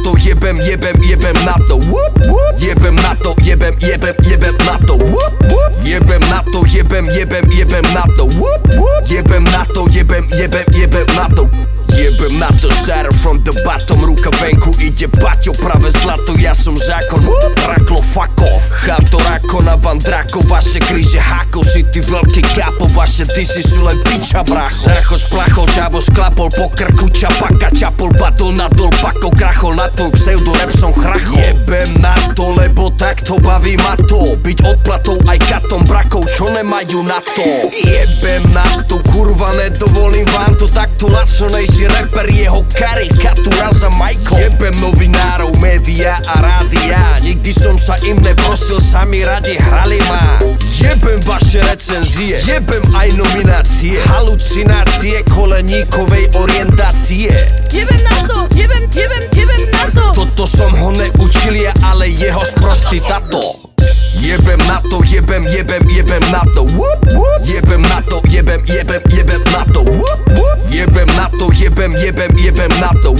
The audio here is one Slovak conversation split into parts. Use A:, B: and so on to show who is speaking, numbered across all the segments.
A: to, jebem na to. Jebem na to, jebem na to. Jebem na to, jebem na to. Jebem na to, jebem na to. Jebem na to, shatter from the bottom. Ruka venku, ide baťo, práve zlato, ja som zákon. Raklo, fuck off. Cháto rakona, vám drako, vaše kríže hákov. Si ty veľký kápo, vaše disy sú len piča, bracho. Zácho splachol, čavo sklapol, po krku čapaka. Čapol, batol nadol, pakol, krachol na tvoj pseudo, rap som chrachol. Jebem na to, lebo takto baví ma to. Byť odplatou aj katom brakov, čo nemajú na to. Jebem na to, kurva, nedovolím vám to. Takto lačnejší rapper, jeho karikatúra za Michael. Jebem novinárov, média a rádia. Nikdy som sa im neprosil, sami radi hrali ma. Jebem vaše recenzie, jebem aj nominácie. Halucinácie koleníkovej orientácie.
B: Jebem na to, jebem na to.
A: Toto som ho neučil ja, ale jeho sprostý tato. Jebem na to, jebem na to. Jebem na to, jebem na to. Jebem na to, jebem na to.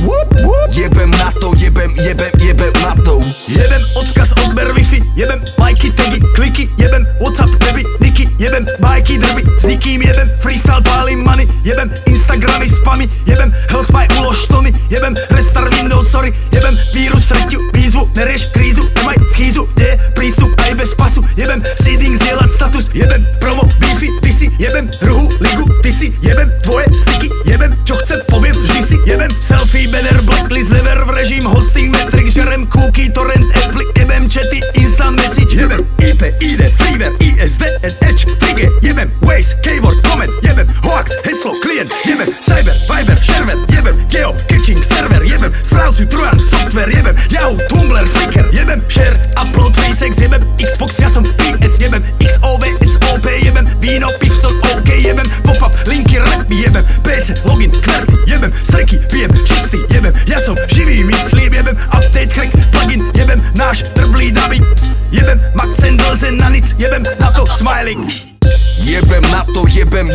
A: Jebem na to, jebem na to.
C: Jebem odkaz, odber wifi, jebem lajky, tagy, kliky, jebem Whatsapp, baby, niky, jebem bajky, drby, s nikým jebem freestyle, pálim money, jebem Instagramy, spamy, jebem Hellspy, ulož tony, jebem restart Windows, sorry, jebem vírus, tretiu výzvu, nerieš krízu, nemaj schýzu, kde je prístup aj bez pasu, jebem seeding, zdieľať status, jebem promo, beefy, ty si, jebem druhú ligu, ty si, jebem tvoje sticky, jebem čo chcem, poviem vždy si, jebem selfie, banner, blacklist, lever v režim, hosting, metric, žerem cookie, torrent, apply, jebem chaty, instant message, jebem IP, ID, freeware, ISD, Edge, trigger, jebem Waze, keyword, comment, jebem hoax, heslo, klient, jebem cyber, viber, shareware, jebem geo, catching, server, jebem správcu, trojan, software, jebem Yahoo, Tumblr, Flickr, jebem share, upload, facex, jebem Xbox, ja som PS, jebem XOV, SOP, jebem víno, pivson, OK, jebem pop-up, linky, rap, jebem PC, login, kverty, jebem streky, pijem čistý, jebem ja som živý, myslím, jebem update, crack, plugin, jebem náš drblý dubbing, jebem Maxen, Dlzen na nic, jebem na to smiling.
A: Jebem na to, jebem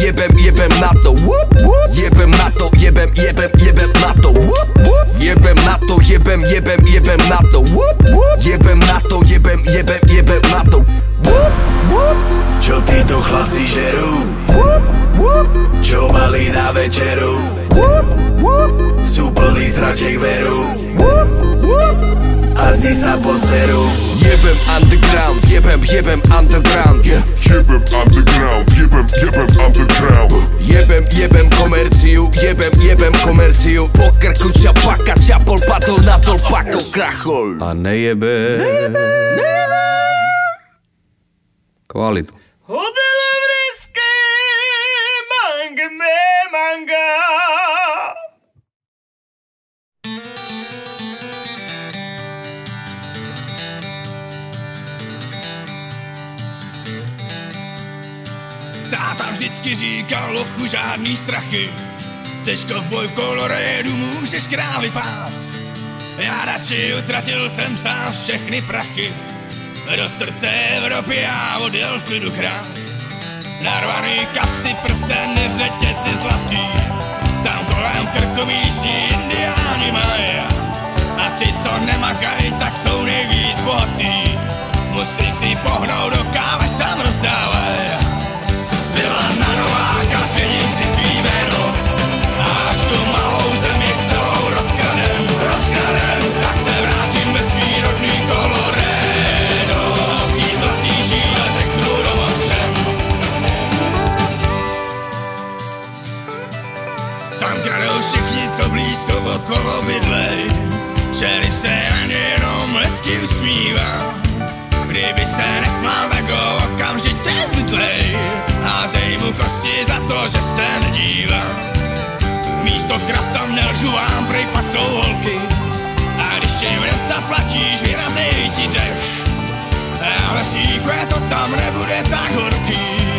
A: na to. Jebem na to, jebem na to. Jebem na to, jebem na to. Jebem na to, jebem na to.
C: Čo títo chlapci žerú? Čo mali na večeru? Sú plný zraček veru, asi sa poserú.
A: Jebem underground, jebem underground.
D: Jebem underground, jebem underground.
A: Jebem komerciu, jebem komerciu. Po krku čapaka, čapol, padol, nadol, pakol, krachol.
E: A nejebem kvalitu.
B: Hotel Vresky, manga.
F: Táta vždycky říkal, lochu, žádný strachy. Jseš kovboj v Colorédu, můžeš krávy pást. Já radši utratil jsem sám všechny prachy. Do srdce Evropy já odjel v klidu krást. Narvaný kapsy, prsteny, řetězy zlatý. Tam kolem krku místní indiáni mají. A ty, co nemakají, tak jsou nejvíc bohatý. Musím si pohnout do kávy, tam rozdávaj. Zbyla na Nováka, změním si svý jméno. Až tu malou zemi celou rozkradem, tak se vrátím ve svý rodný Colorado. Tý zlatý žíle řeknu doma všem. Tam kradou všichni, co blízko okolo bydlej. Šerif se na ně jenom hezky usmívá. Kdyby se nesmál, tak ho okamžitě zbytlej. Házej mu kosti za to, že se nedívá. Místo krav tam nelžu vám, prej pasou holky. A když jim nezaplatíš, vyrazej ti deš. Ale síkve to tam nebude tak horký.